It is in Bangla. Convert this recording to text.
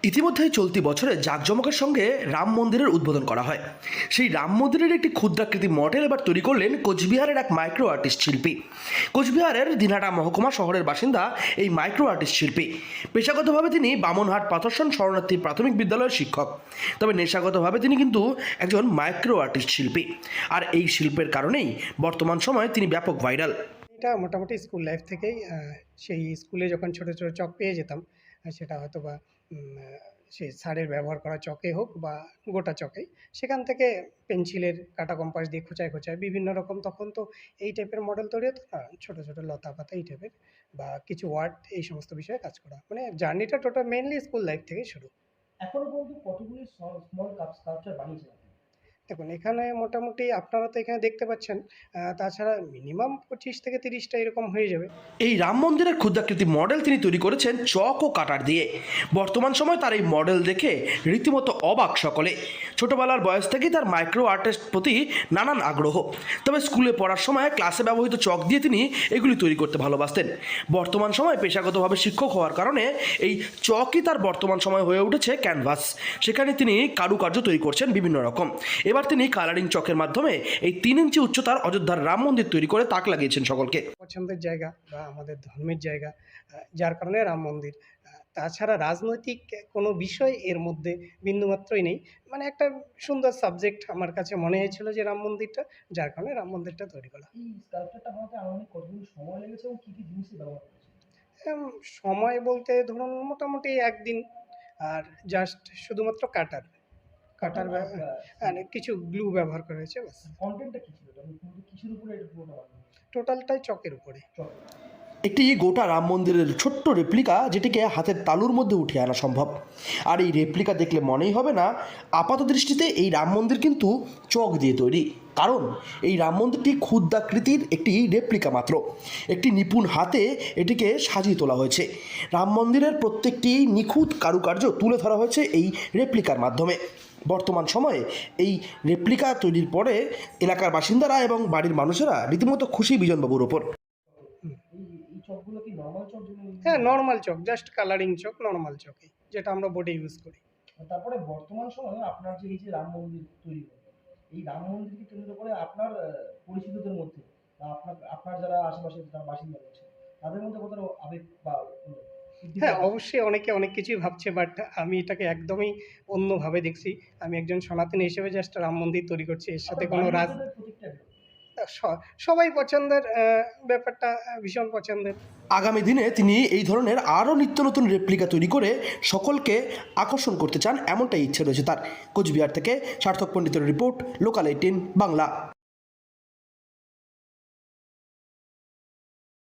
ইতিমধ্যেই চলতি বছরে জাঁকজমকের সঙ্গে রাম মন্দিরের উদ্বোধন করা হয়। সেই রাম মন্দিরের একটি ক্ষুদ্রাকৃতি মডেল এবার তৈরি করলেন কোচবিহারের এক মাইক্রো আর্টিস্ট শিল্পী। কোচবিহারের দিনহাটা মহকুমা শহরের বাসিন্দা এই মাইক্রো আর্টিস্ট শিল্পী পেশাগতভাবে তিনি বামনহাট পাথরসন শরণার্থী প্রাথমিক বিদ্যালয়ের শিক্ষক, তবে নেশাগতভাবে তিনি কিন্তু একজন মাইক্রো আর্টিস্ট শিল্পী। আর এই শিল্পের কারণেই বর্তমান সময়ে তিনি ব্যাপক ভাইরাল। এটা মোটামুটি স্কুল লাইফ থেকেই সেই স্কুলে যখন ছোট ছোট চক পেয়ে যেতাম, সেটা হয়তো বা সেই স্যারের ব্যবহার করা চকে হোক বা গোটা চকেই, সেখান থেকে পেন্সিলের কাঁটা কম্পাস দিয়ে খোঁচায় খোঁচায় বিভিন্ন রকম, তখন তো এই টাইপের মডেল তৈরি হতো না, ছোটো ছোটো লতা পাতা এই টাইপের বা কিছু ওয়ার্ড, এই সমস্ত বিষয়ে কাজ করা। মানে জার্নিটা টোটাল মেইনলি স্কুল লাইফ থেকেই শুরু। এখনো পর্যন্ত কতগুলি স্মল স্কাল্পচার বানিয়েছেন আপনি? দেখুন, এখানে মোটামুটি আপনারা তো এখানে দেখতে পাচ্ছেন, তাছাড়া মিনিমাম 25 থেকে 30টা এরকম হয়ে যাবে। এই রাম মন্দিরের ক্ষুদ্রাকৃতি মডেল তিনি তৈরি করেছেন চক ও কাটার দিয়ে। বর্তমান সময় তার এই মডেল দেখে রীতিমতো অবাক সকলে। ছোটবেলার বয়স থেকেই তার মাইক্রো আর্টের প্রতি নানান আগ্রহ, তবে স্কুলে পড়ার সময় ক্লাসে ব্যবহৃত চক দিয়ে তিনি এগুলি তৈরি করতে ভালোবাসতেন। বর্তমান সময় পেশাগতভাবে শিক্ষক হওয়ার কারণে এই চকই তার বর্তমান সময় হয়ে উঠেছে ক্যানভাস। সেখানে তিনি কারুকার্য তৈরি করছেন বিভিন্ন রকম। এবার তিনি কালারিং চকের মাধ্যমে এই 3 ইঞ্চি উচ্চতার অযোধ্যার রাম মন্দির তৈরি করে তাক লাগিয়েছেন সকলকে। পছন্দের জায়গা বা আমাদের ধর্মের জায়গা, যার কারণে রাম মন্দির। তাছাড়া রাজনৈতিক কোনো বিষয় এর মধ্যে বিন্দুমাত্রই নেই। মানে একটা সুন্দর সাবজেক্ট আমার কাছে মনে হয়েছিল যে রাম মন্দিরটা, যার কারণে রাম মন্দিরটা তৈরি করা। এই স্কাল্পচারটা বানাতে আনুমানিক কতদিন সময় লেগেছে এবং কী কী জিনিসের ব্যবহার করেছেন? সময় বলতে ধরুন মোটামুটি একদিন, আর জাস্ট শুধুমাত্র কাটার কিছু গ্লু ব্যবহার করা হয়েছে, ব্যাস। কন্টেন্টটা কী ছিল? আপনি কিসের উপরে এটা পুরোটা বানালেন? টোটালটাই চকের উপরে। একটি গোটা রাম মন্দিরের ছোট্ট রেপ্লিকা, যেটিকে হাতের তালুর মধ্যে উঠিয়ে আনা সম্ভব। আর এই রেপ্লিকা দেখলে মনেই হবে না আপাত দৃষ্টিতে এই রাম মন্দির কিন্তু চক দিয়ে তৈরি, কারণ এই রাম মন্দিরটি ক্ষুদ্রাকৃতির একটি রেপ্লিকা মাত্র। একটি নিপুণ হাতে এটিকে সাজিয়ে তোলা হয়েছে। রাম মন্দিরের প্রত্যেকটি নিখুঁত কারুকার্য তুলে ধরা হয়েছে এই রেপ্লিকার মাধ্যমে। বর্তমান সময়ে এই রেপ্লিকা তৈরির পরে এলাকার বাসিন্দারা এবং বাড়ির মানুষেরা রীতিমতো খুশি বিজনবাবুর ওপর। এই চকগুলো কি নরমাল চক? হ্যাঁ, নর্মাল চক, জাস্ট কালারিং চক, নর্মাল চকই, যেটা আমরা বোর্ডে ইউজ করি। তারপরে বর্তমান সময়ে আপনার যে এই যে রাম মন্দির তৈরি হলো, এই রাম মন্দিরকে কেন্দ্র করে আপনার পরিচিতদের মধ্যে বা আপনার যারা আশেপাশে যারা বাসিন্দা রয়েছে তাদের মধ্যে কতটা আবেগ বা হ্যাঁ, অবশ্যই অনেকে অনেক কিছুই ভাবছে, বাট আমি এটাকে একদমই অন্যভাবে দেখছি। আমি একজন সনাতনী হিসেবে জাস্ট রাম মন্দির তৈরি করছি, এর সাথে কোনো প্রতিক্রিয়া সবাই পছন্দের, ব্যাপারটা ভীষণ পছন্দের। আগামী দিনে তিনি এই ধরনের আরও নিত্য নতুন রেপ্লিকা তৈরি করে সকলকে আকর্ষণ করতে চান, এমনটাই ইচ্ছে রয়েছে তার। কোচবিহার থেকে সার্থক পণ্ডিতের রিপোর্ট, লোকাল 18 বাংলা।